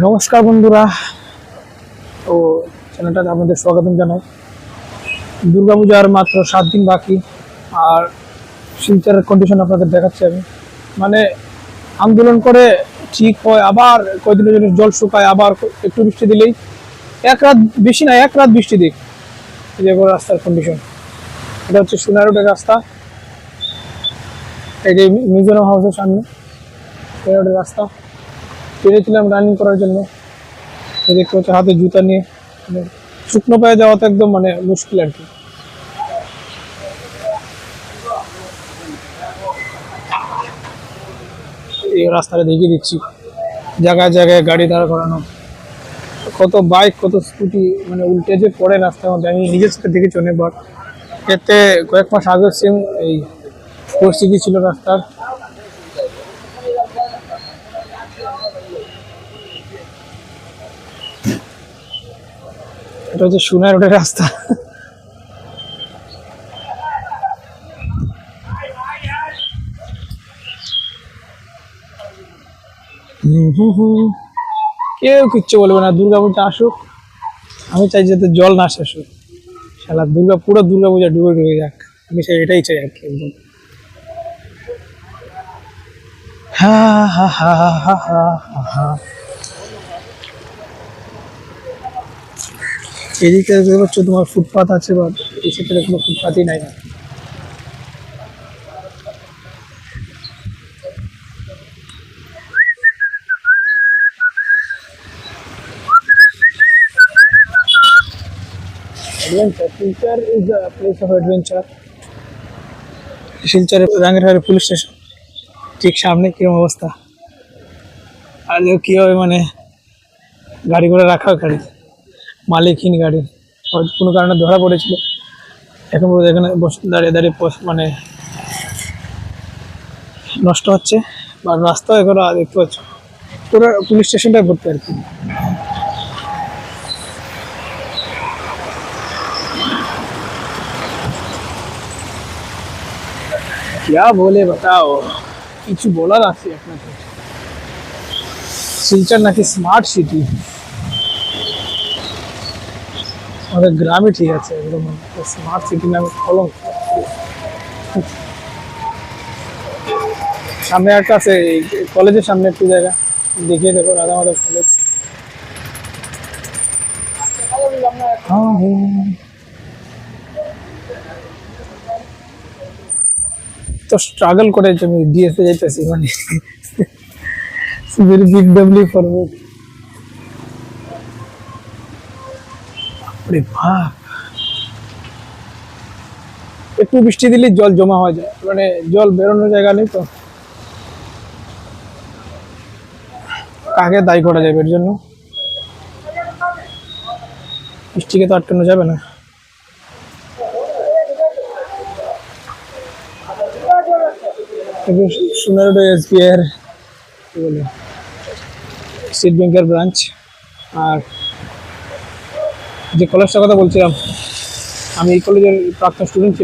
নমস্কার বন্ধুরা, তো চ্যানেলটাতে আপনাদের স্বাগতম জানাই। দুর্গাপূজার মাত্র 7 দিন বাকি, আর শিলচরের কন্ডিশন আপনাদের দেখাচ্ছি আমি। মানে আন্দোলন করে ঠিক হয়, আবার কয়েকদিনের জন্য জল শুকায়, আবার একটু বৃষ্টি দিলেই এক রাত, বেশি না এক রাত বৃষ্টি দিক। যে রাস্তার কন্ডিশন, এটা হচ্ছে সোনা রোডের রাস্তা। এই যে মিজোরাম হাউসের সামনে সোনা রোডের রাস্তা। বেরিয়েছিলাম রানিং করার জন্য, দেখতে হচ্ছে হাতে জুতা নিয়ে, শুকনো পায়ে যাওয়া তো একদম মানে মুশকিল আর কি। এই রাস্তাটা দেখিয়ে দিচ্ছি, জায়গায় জায়গায় গাড়ি দাঁড় করানো, কত বাইক কত স্কুটি মানে উল্টে যে পড়ে রাস্তার মধ্যে। আমি নিজের সাথে দেখেছি অনেকবার। এতে কয়েক মাস আগের সেম এই পরিস্থিতি ছিল রাস্তার। এটা হচ্ছে সোনা রোডের রাস্তা। কেউ কিচ্ছু বলবে না, দুর্গাপূজা আসুক। আমি চাই যাতে জল না শেষ হোক, সারা পুরো দুর্গাপূজা ডুবে ডুবে যাক। আমি এটাই চাই আর কি একদম। হা হা হা হা হা হা। এদিকে দেখতে পাচ্ছ তোমার ফুটপাথ আছে, বা এই সেখানে কোনো ফুটপাথই নাই না। Adventure. Silchar is a place of adventure. শিলচরে রাঙ্গিরহাটের পুলিশ স্টেশন ঠিক সামনে কিরকম অবস্থা। আর কি হবে মানে গাড়ি করে রাখা, গাড়ি মালিকহীন গাড়ি, কোনো কারণে ধরা পড়েছিল। এখন পর্যন্ত এখানে দাঁড়িয়ে দাঁড়িয়ে মানে নষ্ট হচ্ছে, বা রাস্তা এখন দেখতে পাচ্ছ পুরো পুলিশ স্টেশনটা ভর্তি আর কি। क्या बोले बताओ, কিছু বলার আছে আপনাকে। শিলচর নাকি স্মার্ট সিটি, আমাদের গ্রামে ঠিক আছে, একদম স্মার্ট সিটি নামে কলঙ্ক। সামনে একটা আছে, কলেজের সামনে একটু জায়গা দেখিয়ে দেখো, রাধা মাধব কলেজ। তো স্ট্রাগল করে আমি ডিএসএ যাইতেছি, মানে very big W for me. আরে বাপ, একটু বৃষ্টি দিলে জল জমা হয়ে যায়, মানে জল বেরোনোর জায়গা নেই। তো কাকে দায়ী করা যাবে এর জন্য? বৃষ্টিকে তো আটকানো যাবে না। সোনা রোডে এসবিআই এর কি বলে স্টেট ব্যাংকের ব্রাঞ্চ। আর যে কলেজটার কথা বলছিলাম, আমি এই কলেজের প্রাক্তন স্টুডেন্ট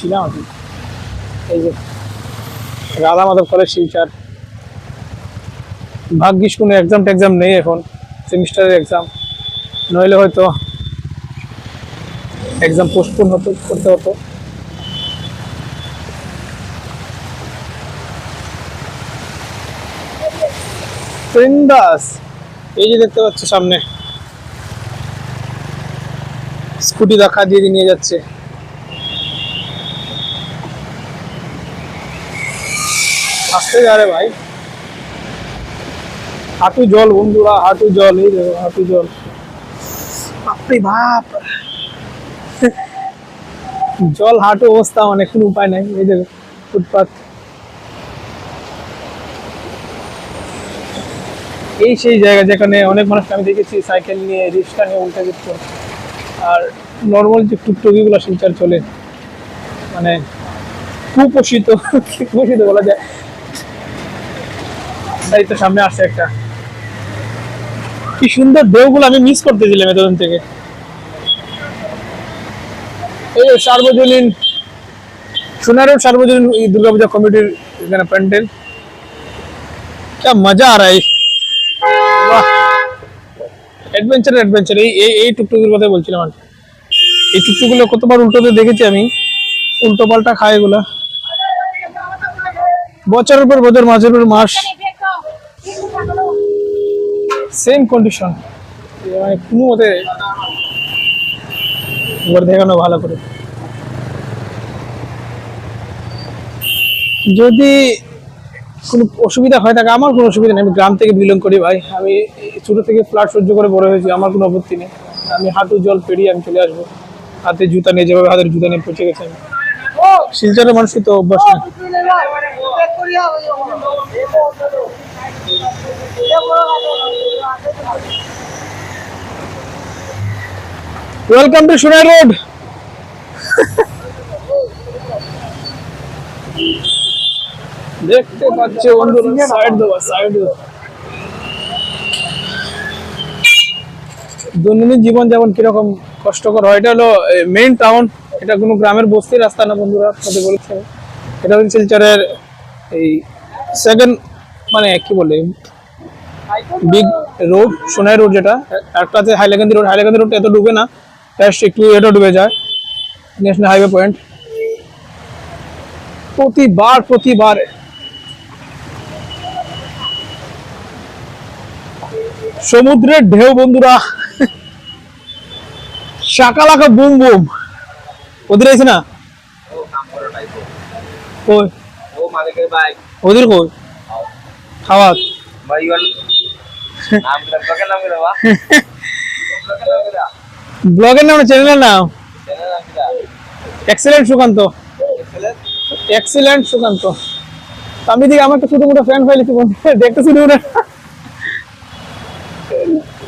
ছিলাম আর কি। এই যে রাধা মাধব কলেজ শিলচর। ভাগ্যিস কোনো এক্সাম নেই এখন, সেমিস্টারের এক্সাম, নইলে হয়তো এক্সাম পোস্টপোন করতে হতো। দাস, এই যে দেখতে পাচ্ছ সামনে স্কুটি দেখা দিয়ে নিয়ে যাচ্ছে। আসতে যা রে ভাই, হাঁটু জল বন্ধুরা, হাঁটু জল, এই দেখো হাঁটু জল। বাপরে বাপ, জল হাঁটু অবস্থা, মানে কোনো উপায় নাই। এই দেখো ফুটপাথ, এই সেই জায়গা যেখানে অনেক মানুষ আমি দেখেছি সাইকেল নিয়ে, রিক্সা নিয়ে উল্টে যেত। আর নর্মাল যে টুকটুকিগুলো শিলচর চলে, মানে কুপোষিত বলা যায়। তাই তো সামনে আসছে একটা, কি সুন্দর ঢেউগুলো আমি মিস করতেছিলাম এতদিন থেকে। এই সার্বজনীন সোনা রোড সার্বজনীন দুর্গাপূজা কমিটির এখানে প্যান্ডেল। क्या मजा आ रहा है। वाह, অ্যাডভেঞ্চার অ্যাডভেঞ্চার। এই টুকটুকির কথা বলছিলাম আর কি। এই টুকটুকগুলো কতবার উল্টোতে দেখেছি আমি, উল্টো পাল্টা খায় এগুলা, বছরের পর বছর, মাসের পর মাস সেম কন্ডিশন। মানে কোনো মতে একবার দেখানো ভালো করে। যদি কোনো অসুবিধা হয় থাকে, আমার কোনো অসুবিধা নেই, আমি গ্রাম থেকে বিলং করি ভাই। আমি ছোট থেকে ফ্ল্যাট সহ্য করে বড় হয়েছি, আমার কোনো আপত্তি নেই। আমি হাঁটু জল পেরিয়ে আমি চলে আসবো, হাতে জুতা নিয়ে, যেভাবে হাতের জুতা নিয়ে পৌঁছে গেছে আমি। শিলচরের মানুষই তো অভ্যাস নেই। Welcome to Sonai road. দেখতে পাচ্ছ বন্ধুরা, সাইড দেওয়া, সাইড দেওয়া। দৈনন্দিন জীবন যেমন কিরকম কষ্টকর হয়, এটা হলো মেইন টাউন, এটা কোনো গ্রামের বস্তির রাস্তা না বন্ধুরা, আপনাদের বলেছে। এটা হচ্ছে শিলচরের এই সেকেন্ড, মানে কি বলে, বিগ রোড, সোনাই রোড যেটা। একটা আছে হাইলাকান্দি রোড, হাইলাকান্দি রোড এত ডুবে না, জাস্ট একটু এটা ডুবে যায়, ন্যাশনাল হাইওয়ে পয়েন্ট। প্রতিবার সমুদ্রের ঢেউ বন্ধুরা, শাকালাকা বুম বুম। ওদের আছে না, কই ওদের কই খাওয়া ব্লগের নাম না, চ্যানেলের নাম এক্সেলেন্ট সুকান্ত। এক্সেলেন্ট সুকান্ত। আমি দিকে আমার তো ছোট মোটো ফ্যান ফাইলেছি দেখতে শুরু করে।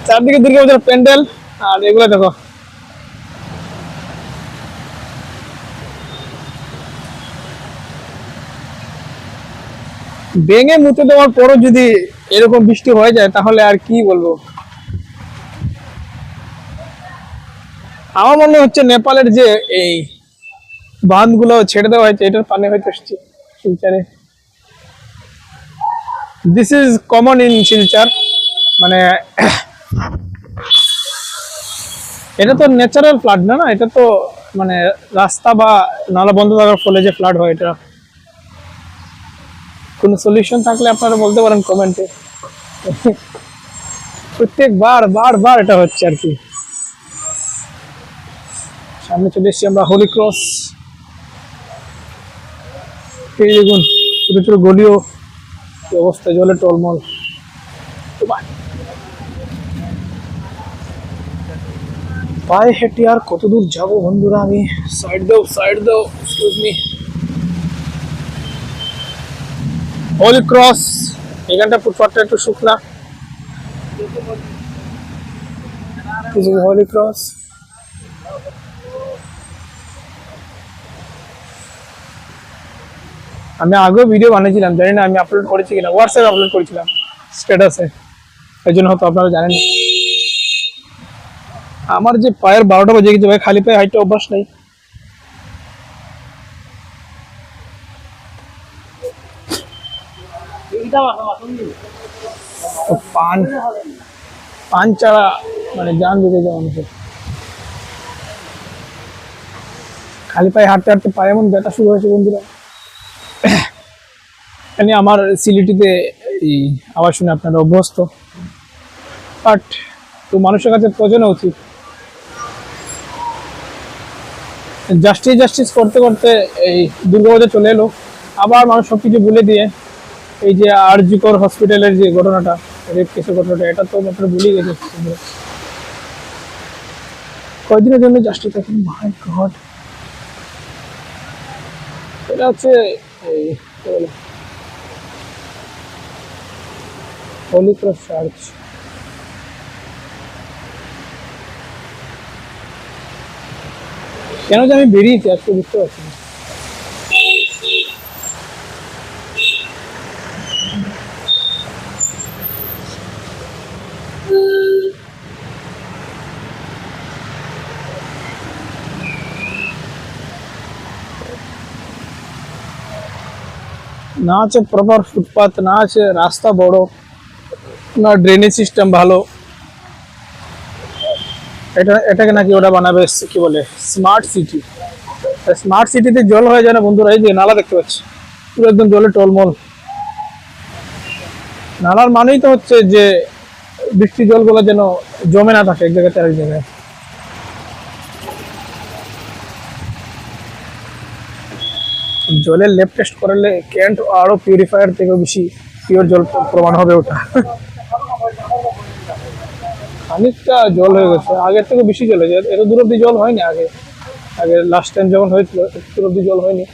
চারদিকে দুর্গা পূজার প্যান্ডেল, আর এগুলো দেখো। ভেঙে মুতে দেওয়ার পরও যদি এরকম বৃষ্টি হয়ে যায়, তাহলে আর কি বলবো। আমার মনে হচ্ছে নেপালের যে এই বাঁধগুলো ছেড়ে দেওয়া হয়েছে, এটার পানি হয়তো শিলচরে। This is common in Silchar, মানে এটা তো ন্যাচারাল ফ্লাড না, না এটা তো মানে রাস্তা বা নালা বন্ধ থাকার ফলে যে ফ্লাড হয়, এটা কোনো সলিউশন থাকলে আপনারা বলতে পারেন কমেন্টে। বার এটা হচ্ছে আর কি। সামনে চলে এসেছি আমরা হোলি ক্রস। এই দেখুন ছোট ছোট গলিও, কি অবস্থা, জলে টলমল। পায়ে হেঁটে আর কত দূর যাবো বন্ধুরা আমি। সাইড দাও, সাইড দাও, এক্সকিউজ মি। হোলি ক্রস, এখানটা ফুটপাথটা একটু শুকনা। হোলি ক্রস, আমি আগেও ভিডিও বানিয়েছিলাম, জানি না আমি আপলোড করেছি কিনা, হোয়াটসঅ্যাপে আপলোড করেছিলাম স্ট্যাটাসে, এই জন্য হয়তো আপনারা জানেন না। আমার যে পায়ের 12টা বাজে গেছে ভাই, খালি পায়ে হাইটটা অভ্যাস নেই। পান ছাড়া মানে জান বেঁচে যায় মানুষের। খালি পায়ে হাঁটতে হাঁটতে পায়ে এমন ব্যথা শুরু হয়েছে বন্ধুরা। এখানে আমার সিলেটিতে এই আওয়াজ শুনে আপনারা অভ্যস্ত, বাট তো মানুষের কাছে পৌঁছানো উচিত। জাস্টিস করতে করতে এই দুর্গাপূজা চলে এলো, আবার মানুষ সবকিছু ভুলে দিয়ে এই যে আরজিকর হসপিটালের যে ঘটনাটা, রেপ কেসের ঘটনাটা, এটা তো আপনারা ভুলেই গেছে। কয়দিনের জন্য জাস্টিস থাকে, মাই গড। এটা হচ্ছে এই হোলি ক্রস চার্চ। কেন যে আমি বেরিয়েছি আজকে বুঝতে পারছি না। না আছে প্রপার ফুটপাথ, না আছে রাস্তা বড়, না ড্রেনেজ সিস্টেম ভালো। এটাকে নাকি ওটা বানাবে কি বলে স্মার্ট সিটি। স্মার্ট সিটিতে জল হয়ে যায় না বন্ধুরা, এই যে নালা দেখতে পাচ্ছি পুরো একদম জলে টলমল। নালার মানেই তো হচ্ছে যে বৃষ্টি জলগুলো যেন জমে না থাকে এক জায়গাতে আরেক জায়গায়। জলের ল্যাব টেস্ট করলে ক্যান্ট আরো পিউরিফায়ার থেকে বেশি পিওর জল প্রমাণ হবে ওটা। খানিকটা জল হয়ে গেছে, আগের থেকে বেশি জল হয়েছে, এত দূর অব্দি জল হয়নি আগে। আগে লাস্ট টাইম যখন হয়েছিল এত দূর অব্দি জল হয়নি,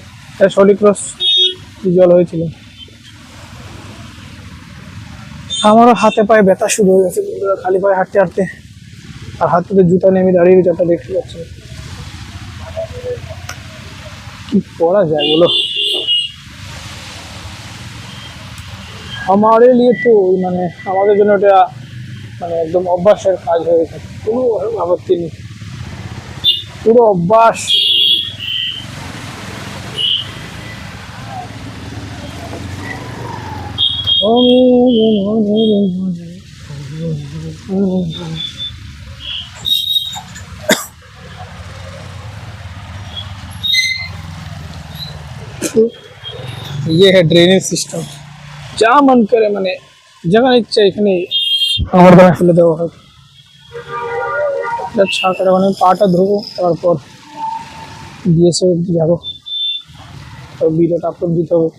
সলিড ক্রস জল হয়েছিল। আমারও হাতে পায়ে ব্যথা শুরু হয়ে গেছে খালি পায়ে হাঁটতে হাঁটতে, আর হাতে তো জুতা নিয়ে আমি দাঁড়িয়ে রয়েছি, আপনারা দেখতে পাচ্ছেন। কি করা যায় বলো, আমাদের লিয়ে তো মানে আমাদের জন্য এটা মানে একদম অভ্যাসের কাজ হয়ে গেছে, কোনো আপত্তি নেই, পুরো অভ্যাস। ये है ड्रेनेज सिस्टम, যা মন করে মানে যেখানে ইচ্ছা এখানে আমার দ্বারা ফেলে দেওয়া হয়। ছাড় মানে পাটা ধরবো, তারপর দিয়েছে অব্দি যাবো, ভিডিওটা আপলোড দিতে হবে।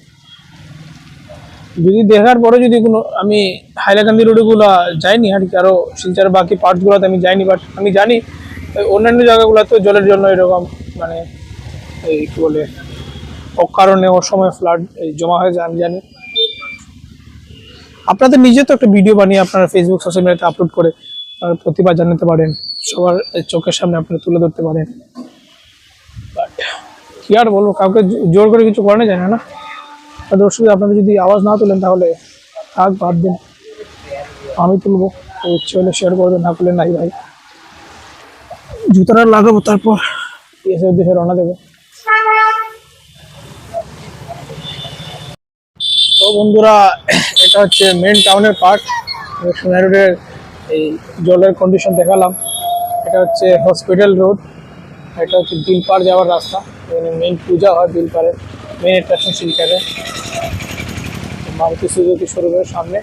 যদি দেখার পরে যদি কোনো আমি হাইলাকান্দি রোডগুলো যাইনি আর কি, আরও শিলচরের বাকি পার্টসগুলোতে আমি যাইনি, বাট আমি জানি অন্যান্য জায়গাগুলোতে জলের জন্য এরকম মানে এই কী বলে অকারণে অসময়ে ফ্লাড জমা হয়ে যায়, আমি জানি। আপনাদের নিজে তো একটা ভিডিও বানিয়ে আপনারা ফেসবুক সোশ্যাল মিডিয়াতে আপলোড করে প্রতিভা জানাতে পারেন, সবার চোখের সামনে আপনারা তুলে ধরতে পারেন। বাট কি আর বলবো, কাউকে জোর করে কিছু করানো যায় না না। দর্শক আপনারা যদি আওয়াজ না তোলেন তাহলে থাক, বাদ দিন, আমি তুলবো, ইচ্ছে হলে শেয়ার করবেন, না করলে নাই ভাই। জুতাটা লাগাবো, তারপর এসে দেশে রওনা দেবো। তো বন্ধুরা, এটা হচ্ছে মেন টাউনের পার্ট, সোনাই রোডের এই জলের কন্ডিশন দেখালাম। এটা হচ্ছে হসপিটাল রোড, এটা হচ্ছে বিলপাড় যাওয়ার রাস্তা, এখানে মেন পূজা হয় বিলপাড়ের, মেন অ্যাট্রাকশন শিলচরে মারুতি সুজুকি শোরুমের সামনে।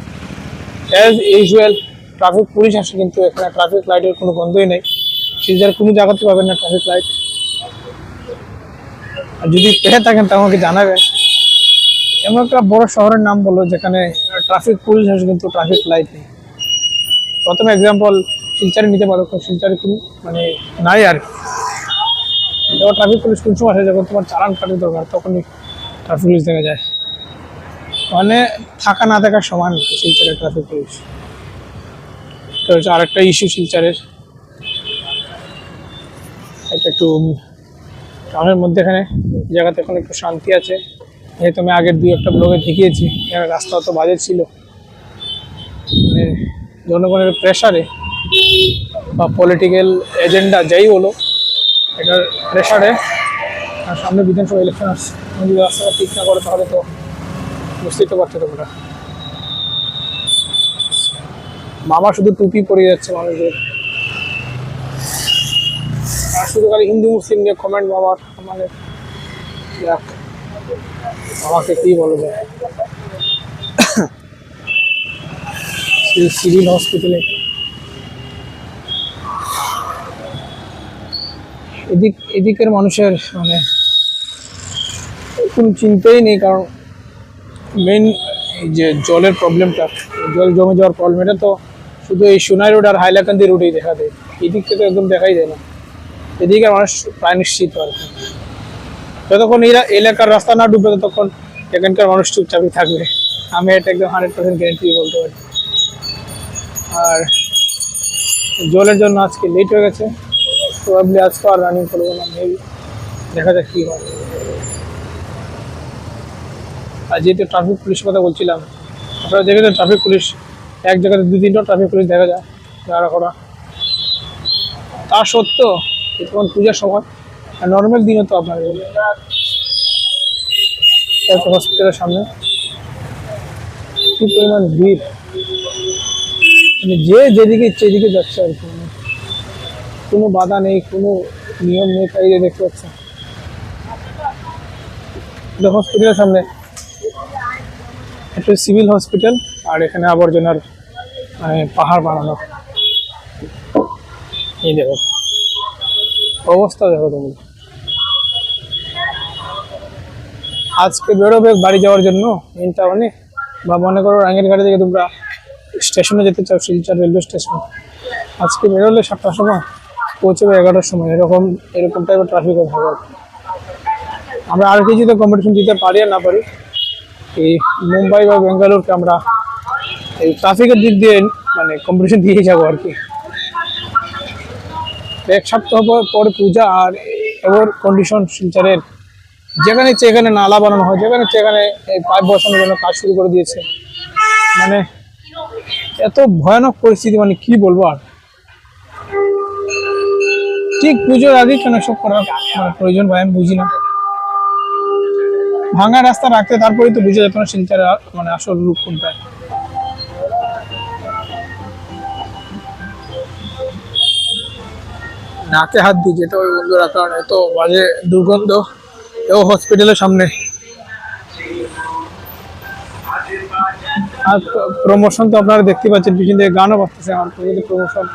অ্যাজ ইউজুয়াল ট্রাফিক পুলিশ আসে, কিন্তু এখানে ট্রাফিক লাইটের কোনো বন্ধই নেই। শিলচর কোনো জায়গাতে পাবেন না ট্রাফিক লাইট, আর যদি পেয়ে থাকেন তা আমাকে জানাবেন। এমন একটা বড় শহরের নাম বলো যেখানে ট্রাফিক পুলিশ আসে কিন্তু ট্রাফিক লাইট নেই। প্রথমে এক্সাম্পল শিলচরে নিতে পারো, শিলচরে কোনো মানে নাই আর কি। এবার ট্রাফিক পুলিশ কোন সময় আসে, যখন তোমার চালান কাটার দরকার তখনই ট্রাফিক পুলিশ দেখা যায়, মানে থাকা না থাকার সমান শিলচরের ট্রাফিক পুলিশ। এটা হচ্ছে আরেকটা ইস্যু শিলচরের। এটা একটু টাউনের মধ্যেখানে জায়গাতে এখন একটু শান্তি আছে, যেহেতু আমি আগের দুই একটা ব্লগে দেখিয়েছি। এখানে রাস্তা অত বাজে ছিল, মানে জনগণের প্রেশারে বা পলিটিক্যাল এজেন্ডা যাই বলো, এটার প্রেশারে। আর সামনে বিধানসভা ইলেকশন আসছে, যদি রাস্তাটা ঠিক না করে তাহলে তো বুঝতেই তো পারছো তোমরা। মামা শুধু টুপি পরে যাচ্ছে মানুষদের, আর শুধু খালি হিন্দু মুসলিম নিয়ে কমেন্ট মামার, মানে যাক আমাকে কি বলা যায়। সিভিল হসপিটালে এদিকের মানুষের মানে কোনো চিন্তাই নেই, কারণ মেন এই যে জলের প্রবলেমটা, জল জমে যাওয়ার প্রবলেম, এটা তো শুধু এই সোনাই রোড আর হাইলাকান্দি রোডেই দেখা দেয়, এদিক থেকে একদম দেখাই যায় না। এদিকে মানুষ প্রায় নিশ্চিত আর কি, যতক্ষণ এরা এলাকার রাস্তা না ডুববে ততক্ষণ এখানকার মানুষ চুপচাপই থাকবে, আমি এটা একদম 100% গ্যারেন্টি বলতে পারি। আর জলের জন্য আজকে লেট হয়ে গেছে, প্রবাবলি আজকে আর রানিং করবো না, মেবি দেখা যাক কী হয়। আর যেহেতু ট্রাফিক পুলিশ কথা বলছিলাম, আপনারা দেখেছেন ট্রাফিক পুলিশ এক জায়গাতে 2-3টা ট্রাফিক পুলিশ দেখা যায় যারা করা। তা সত্ত্বেও তখন পূজার সময় আর নর্মাল দিনে তো আপনার হসপিটালের সামনে কি পরিমাণ ভিড়, মানে যে যেদিকে ইচ্ছে এদিকে যাচ্ছে আর কি, মানে কোনো বাধা নেই, কোনো নিয়ম নেই। তাই যে দেখতে পাচ্ছেন এটা হসপিটালের সামনে, একটা সিভিল হসপিটাল, আর এখানে আবর্জনার মানে পাহাড় বানানো। এই দেখো অবস্থা, দেখো তুমি। আজকে বেরোবে বাড়ি যাওয়ার জন্য মেন টাউনে, বা মনে করো রাঙের গাড়ি থেকে তোমরা স্টেশনে যেতে চাও, শিলচর রেলওয়ে স্টেশন, আজকে বেরোলে 7টার সময় পৌঁছবে 11টার সময়, এরকম এরকম টাইপের ট্রাফিক হবে। আমরা আর কিছুতে কম্পিটিশন দিতে পারি আর না পারি, এই মুম্বাই বা বেঙ্গালুরকে আমরা এই ট্রাফিকের দিক দিয়ে মানে কম্পিটিশন দিয়ে যাবো আর কি। এক সপ্তাহ পরে পূজা, আর এবার কন্ডিশন শিলচরের যেখানে ইচ্ছে এখানে নালা বানানো হয়, যেখানে ইচ্ছে এখানে এই পাইপ বসানোর জন্য কাজ শুরু করে দিয়েছে। মানে এত ভয়ানক পরিস্থিতি, মানে কি বলবো আর। ঠিক পুজোর আগে কেন সব করার মানে প্রয়োজন ভাই, আমি বুঝি না। ভাঙা রাস্তা রাখতে তারপরেই তো বুঝে যেত না শিলচরের মানে আসল রূপ কোনটা। নাকে হাত দিয়ে যেতে ওই বন্ধুরা, কারণ এত বাজে দুর্গন্ধ। এও হসপিটালের সামনে, আর প্রমোশন তো আপনারা দেখতে পাচ্ছেন, পিছন থেকে গানও বাজতেছে আমার প্রমোশন।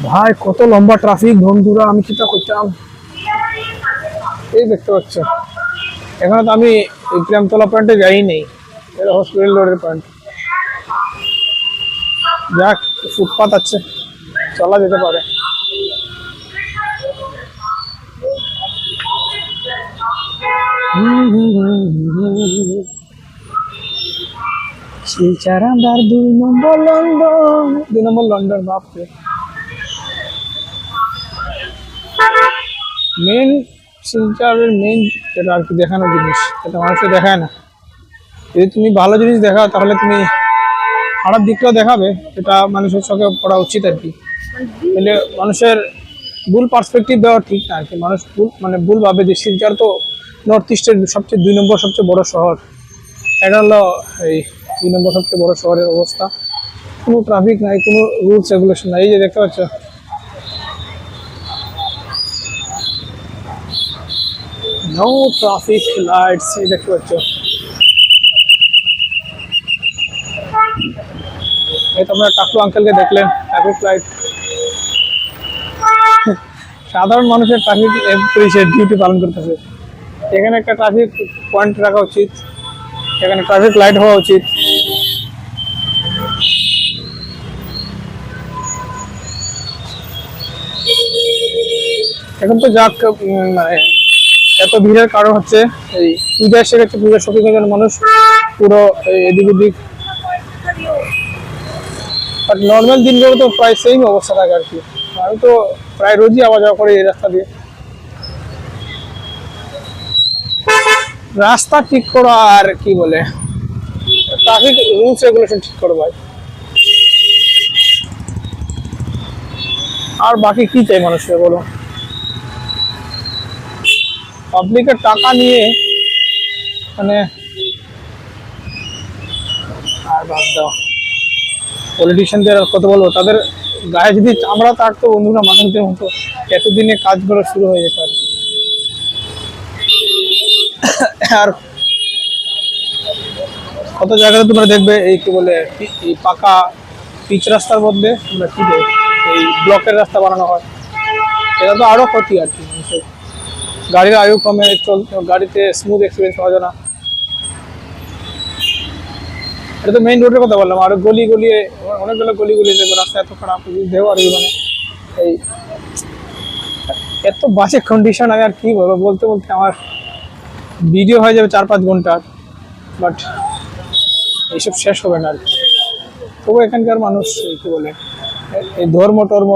ভাই কত লম্বা ট্রাফিক বন্ধুরা, আমি চিন্তা করতাম। এই দেখতে পাচ্ছ, এখানে তো আমি এই প্রেমতলা পয়েন্টে যাই নেই, এটা হসপিটাল রোডের পয়েন্ট। যাক, ফুটপাথ আছে, চলা যেতে পারে। শিলচর আমার 2 নম্বর লন্ডন, 2 নম্বর লন্ডন। বাপরে, মেন শিলচরের মেন যেটা আর কি দেখানোর জিনিস, এটা মানুষকে দেখায় না। যদি তুমি ভালো জিনিস দেখাও তাহলে তুমি খারাপ দিকটাও দেখাবে, এটা মানুষের চোখে পড়া উচিত আর কি। তাহলে মানুষের ভুল পার্সপেক্টিভ দেওয়া ঠিক না আর কি। মানুষ ভুল মানে ভুল ভাবে যে শিলচর তো নর্থ ইস্টের সবচেয়ে 2 নম্বর সবচেয়ে বড় শহর। এটা হলো এই 2 নম্বর সবচেয়ে বড় শহরের অবস্থা, কোনো ট্রাফিক নাই, কোনো রুলস রেগুলেশন নাই। এই যে দেখতে পাচ্ছ, নো ট্রাফিক লাইটস, এই দেখতে পাচ্ছ। এই তোমরা টাকলু আঙ্কেলকে দেখলেন, ট্রাফিক লাইট। সাধারণ মানুষের ট্রাফিক পুলিশের ডিউটি পালন করতেছে। এখানে একটা ট্রাফিক পয়েন্ট রাখা উচিত, এখানে ট্রাফিক লাইট হওয়া উচিত। এখন তো যাক, মানে এত ভিড়ের কারণ হচ্ছে এই পূজা এসে গেছে, পূজার শপিং এর জন্য মানুষ পুরো এদিক ওদিক। বাট নর্মাল দিনগুলো তো প্রায় সেম অবস্থা থাকে আর কি। আমি তো প্রায় রোজই আওয়া যাওয়া করি এই রাস্তা দিয়ে। রাস্তা ঠিক করো আর কি বলে, ট্রাফিক রুলস রেগুলেশন ঠিক করো ভাই। আর বাকি কি চাই মানুষকে বলো? পাবলিকের টাকা নিয়ে মানে, আর বাদ দাও, পলিটিশিয়ানদের কত বলবো, তাদের গায়ে যদি চামড়া থাকতো বন্ধুরা মানুষদের মতো, এতদিনে কাজ করা শুরু হয়ে যেত আর। আর কত জায়গাতে তোমরা দেখবে এই কি বলে, এই পাকা পিচ রাস্তার মধ্যে তোমরা কি এই ব্লকের রাস্তা বানানো হয়। এটা তো আরো ক্ষতি আর কি, মানুষের গাড়ির আয়ু কমে, গাড়িতে স্মুথ এক্সপিরিয়েন্স পাওয়া যায় না। এটা তো মেইন রোডের কথা বললাম, আর গলি গলিয়ে অনেকগুলো গলি গলিয়ে দেখবো রাস্তা এত খারাপ দেবো আর কি। মানে এই এত বাজে কন্ডিশন, আমি আর কি বলবো, বলতে বলতে আমার ভিডিও হয়ে যাবে 4-5 ঘন্টার, বাট এইসব শেষ হবে না আর কি। তবু এখানকার মানুষ কি বলে, এই ধর্ম টর্ম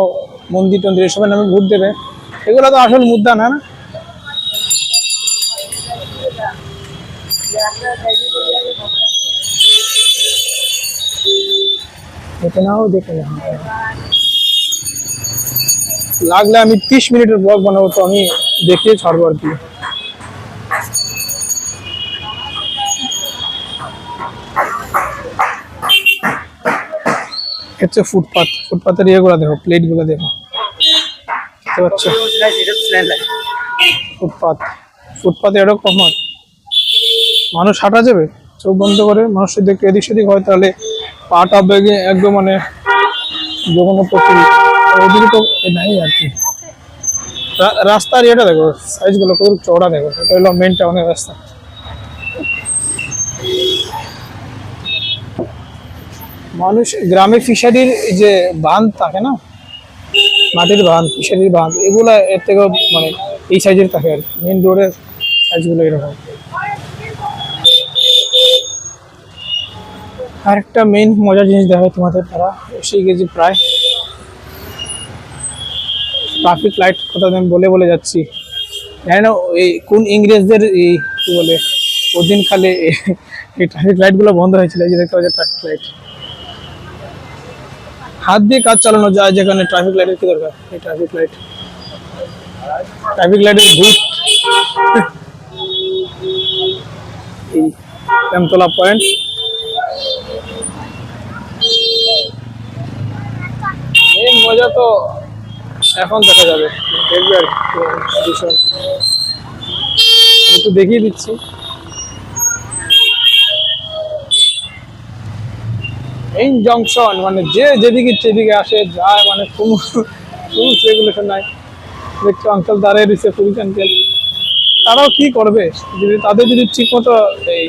মন্দির টন্দির এসবের নামে ভোট দেবে, এগুলো তো আসল মুদ্রা না। দেখে নাও দেখে নাও। লাগলে আমি 30 মিনিটের ব্লগ বানাবো, তো আমি দেখিয়ে ছাড়বো আর কি। হচ্ছে ফুটপাথ, ফুটপাথের ইয়েগুলো দেখো, প্লেটগুলো দেখো, দেখতে পাচ্ছ? ফুটপাথ, ফুটপাথে এরকম হয়, মানুষ হাঁটা যাবে চোখ বন্ধ করে, মানুষ যদি একটু এদিক সেদিক হয় তাহলে পাটা বেগে একদম মানে যখন ওদিকে তো নাই আর কি। রাস্তার ইয়েটা দেখো, সাইজগুলো কত চওড়া দেখো, এটা হলো মেন টাউনের রাস্তা। মানুষ গ্রামে ফিশারির যে বাঁধ থাকে না, মাটির বাঁধ, ফিশারির বাঁধ, এগুলা এর থেকেও মানে এই সাইজের থাকে আর মেন রোডের সাইজগুলো এরকম। আর একটা মেইন মজার জিনিস দেখায় তোমাদের, তারা এসে গেছি প্রায়। ট্রাফিক লাইট কথা আমি বলে বলে যাচ্ছি, জানি না এই কোন ইংরেজদের এই কি বলে ওদিন খালে এই ট্রাফিক লাইটগুলো বন্ধ হয়েছিল। এই যে দেখতে পাচ্ছি ট্রাফিক লাইট, হাত দিয়ে কাজ চালানো যায় যেখানে ট্রাফিক লাইটের কি দরকার। এই ট্রাফিক লাইট, ট্রাফিক লাইটের ভূত। এই আমতলা পয়েন্ট, এই মজা তো এখন দেখা যাবে, দেখবে আর বিষয়। একটু দেখিয়ে দিচ্ছি। এই জংশন মানে যে যেদিকে সেদিকে আসে যায়, মানে কোনো রুলস রেগুলেশন নাই। দেখছো আঙ্কেল দাঁড়িয়ে দিচ্ছে, পুলিশ আঙ্কেল, তারাও কি করবে যদি তাদের যদি ঠিক মতো এই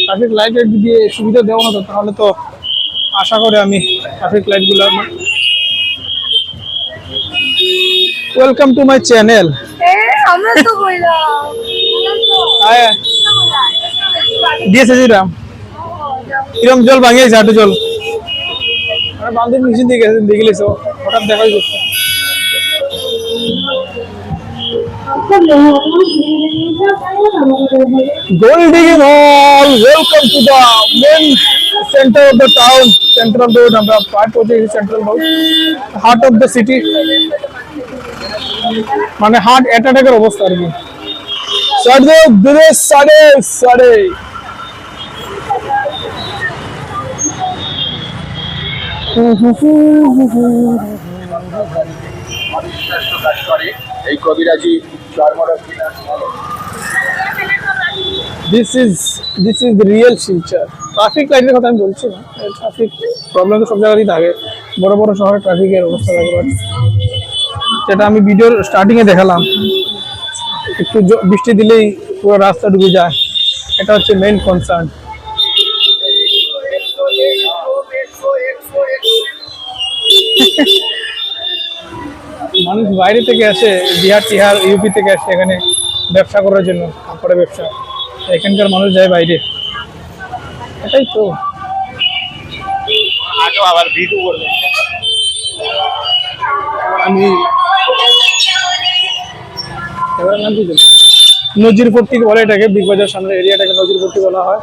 ট্রাফিক লাইটের দিয়ে সুবিধা দেওয়া হতো, তাহলে তো আশা করি আমি ট্রাফিক লাইটগুলো। Welcome to my channel. দিয়েছে জিরাম কিরম জল ভাঙিয়েছে, হাঁটু জল বান্ধব নিচে দিকে দেখলেছ হঠাৎ দেখা যাচ্ছে। Goldigi Mall, welcome to the main center of the town, Central Road. আমরা পার করছি central road, heart of the city, মানে হার্ট অ্যাটাকের অবস্থা আর কি। সাড়ে দূরে সাড়ে সাড়ে এই কবিরাজি this is the real Silchar. Traffic লাইটের কথা আমি বলছি না, ট্রাফিক প্রবলেম তো সব জায়গাতেই থাকে, বড় বড় শহরে ট্রাফিকের অবস্থা থাকে, যেটা আমি ভিডিওর স্টার্টিংয়ে দেখালাম, একটু বৃষ্টি দিলেই পুরো রাস্তা ডুবে যায়, এটা হচ্ছে মেইন কনসার্ন। মানুষ বাইরে থেকে আসে, বিহার টিহার ইউপি থেকে আসে এখানে ব্যবসা করার জন্য, কাপড়ের ব্যবসা, এখানকার মানুষ যায় বাইরে, এটাই তো। আবার ভিডিও করবে, আমি এবার নাম কি নজিরপট্টি বলে এটাকে, বিগ বাজার সামনের এরিয়াটাকে নজিরপট্টি বলা হয়।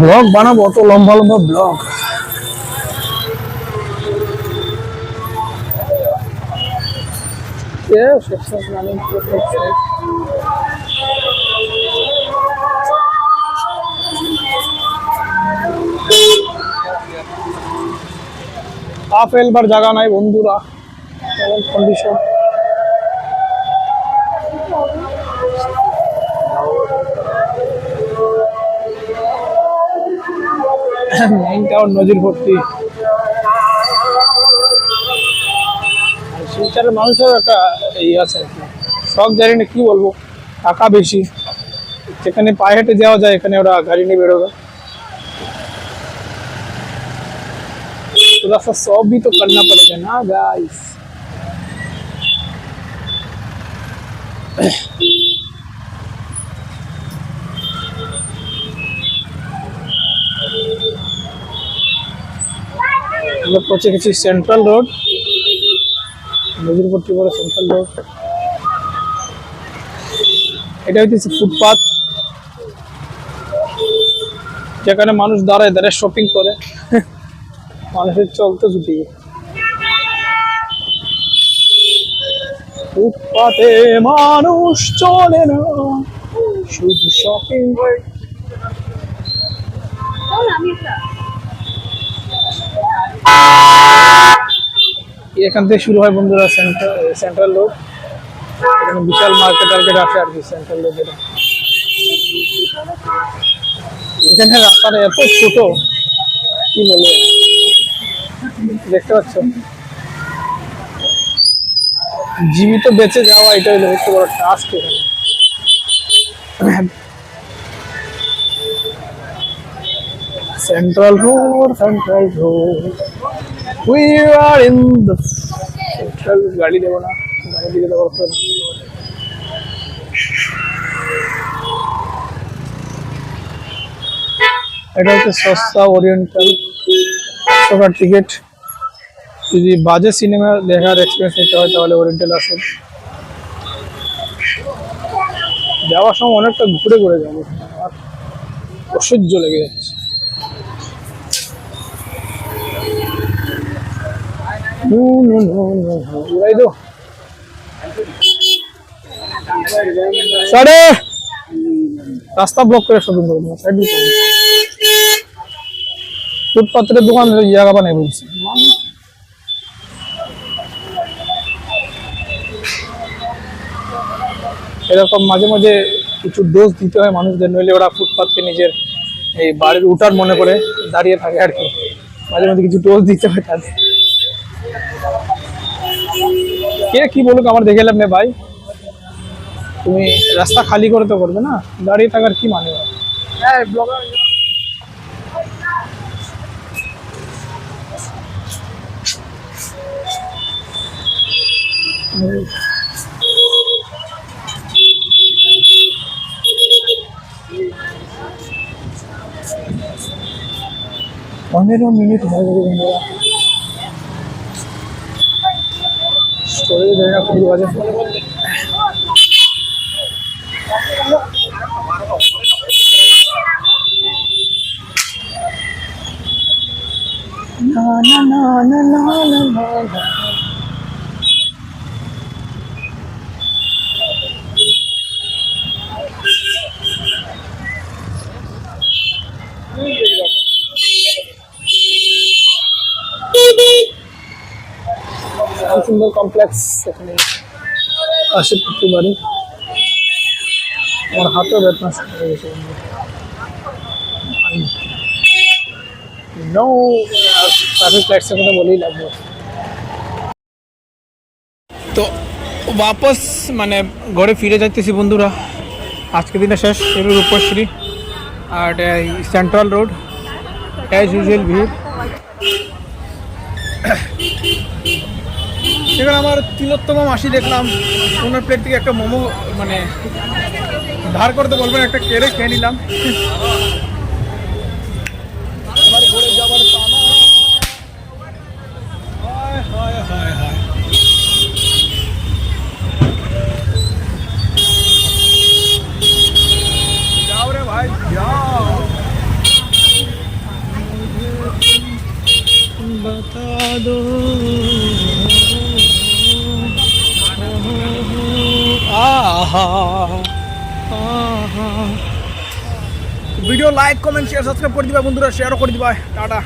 ব্লগ বানাবো, অত লম্বা লম্বা ব্লগ। পা ফেলবার জায়গা নাই বন্ধুরা, কন্ডিশন। Main town নজিরপট্টি। শিলচরের মানুষের একটা এই আছে শখ, জানি না কি বলবো, টাকা বেশি, যেখানে পায়ে হেঁটে যাওয়া যায় এখানে ওরা গাড়ি নিয়ে বেরোবে। थोड़ा सा सॉ भी तो करना पड़ेगा ना गाइस। আমরা পৌঁছে গেছি সেন্ট্রাল রোড, নজিরপট্টি বলে সেন্ট্রাল রোড। এটা হচ্ছে ফুটপাথ, যেখানে মানুষ দাঁড়ায় দাঁড়ায় শপিং করে। মানুষের চলতে ছুটি। ফুটপাতে মানুষ চলে না, শুধু শপিং। এখান থেকে শুরু হয় বন্ধুরা সেন্ট্রাল রোড। এখানে বিশাল মার্কেট টার্কেট আসে আর কি সেন্ট্রাল রোড। এখানে রাস্তাটা এত ছোট, কি বলবো, দেখতে পাচ্ছ। জীবিত বেঁচে যাওয়া এটা হলো একটু বড় টাস্ক এখানে। Central road, we are in the central. গাড়ি দেবো না, গাড়ি দিকে দেবো। এটা হচ্ছে সস্তা ওরিয়েন্টাল, টাকার টিকিট। যদি বাজে সিনেমা দেখার এক্সপিরিয়েন্স নিতে হয় তাহলে ওরিয়েন্টাল আসুন। যাওয়ার সময় অনেকটা ঘুরে ঘুরে যাবো, আর অসহ্য লেগে যাচ্ছে। রাস্তা ব্লক করে শপিং করবো, ফুটপাতের দোকান জায়গা বানাই বলছি। এরকম মাঝে মাঝে কিছু ডোজ দিতে হয় মানুষদের, নইলে ওরা ফুটপাতকে নিজের এই বাড়ির উঠার মনে করে দাঁড়িয়ে থাকে আর কি। মাঝে মাঝে কিছু ডোজ দিতে হয় তাদের। কে কি বলুক আমার দেখে লাভ নেই ভাই, তুমি রাস্তা খালি করে তো করবে না, দাঁড়িয়ে থাকার কি মানে হয়? হ্যাঁ ব্লগার। পনেরো মিনিট হয়ে গেছে বন্ধুরা, স্টোরেজ জায়গা খুব বাজে। না না না না না না না। সুন্দর কমপ্লেক্স, এখানে আসে প্রতিবারই। আমার হাতেও বেতনা শুরু হয়ে গেছে। নো ট্রাফিক লাইটসের কথা বলেই লাগবে। তো वापस মানে ঘরে ফিরে যাইতেছি বন্ধুরা। আজকে দিনে শেষ। এর রূপশ্রী আর সেন্ট্রাল রোড অ্যাজ ইউজুয়াল ভিড়। সেখানে আমার তিলোত্তমা মাসি দেখলাম, ওনার প্লেট থেকে একটা মোমো মানে ধার করতে বলবেন, একটা কেড়ে খেয়ে নিলাম। আমার ঘুরে যাবার পালা। হায় হায় হায় হায়। যাও রে ভাই যাও। बता दो video like comment share subscribe করে দিবা বন্ধুরা, শেয়ারও করে দিবা। টাটা।